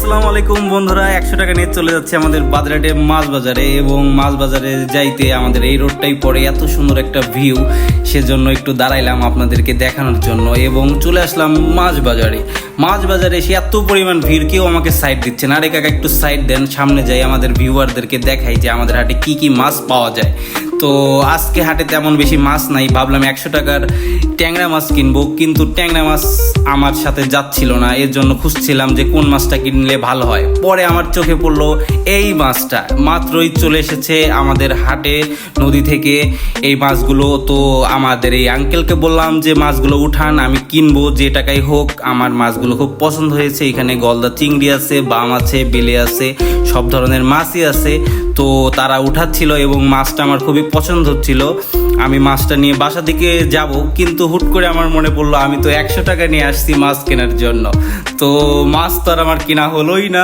আসসালামু আলাইকুম বন্ধুরা, 100 টাকা নিয়ে চলে যাচ্ছে আমাদের বাদরাটে মাছ বাজারে। এবং মাছ বাজারে যাইতে আমাদের এই রোডটাই পড়ে, এত সুন্দর একটা ভিউ, সেজন্য একটু দাঁড়াইলাম আপনাদেরকে দেখানোর জন্য এবং চলে আসলাম মাছ বাজারে। মাছ বাজারে এসে এত পরিমাণ ভিড়, কেউ আমাকে সাইড দিচ্ছে না। আরে কাকা একটু সাইড দেন, সামনে যাই, আমাদের ভিউয়ারদেরকে দেখাই যে আমাদের হাটে কি কি মাছ পাওয়া যায়। তো আজকে হাটে তেমন বেশি মাছ নাই, ভাবলাম 100 টাকার ট্যাংরা মাছ কিনবো, কিন্তু ট্যাংরা মাছ আমার সাথে যাচ্ছিল না। এর জন্য খুঁজছিলাম যে কোন মাছটা কিনলে ভালো হয়। পরে আমার চোখে পড়লো এই মাছটা, মাত্রই চলে এসেছে আমাদের হাটে নদী থেকে এই মাছগুলো। তো আমাদের এই আঙ্কেলকে বললাম যে মাছগুলো উঠান, আমি কিনবো যে টাকাই হোক। আমার মাছগুলো খুব পছন্দ হয়েছে। এখানে গলদা চিংড়ি আছে, বাম আছে, বেলে আছে, সব ধরনের মাছই আছে। তো তারা উঠাচ্ছিল এবং মাছটা আমার খুবই পছন্দ হচ্ছিল। আমি মাছটা নিয়ে বাসা দিকে যাব, কিন্তু হুট করে আমার মনে পড়লো আমি তো 100 টাকা নিয়ে আসছি মাছ কেনার জন্য। তো মাছ তো আর আমার কেনা হলোই না।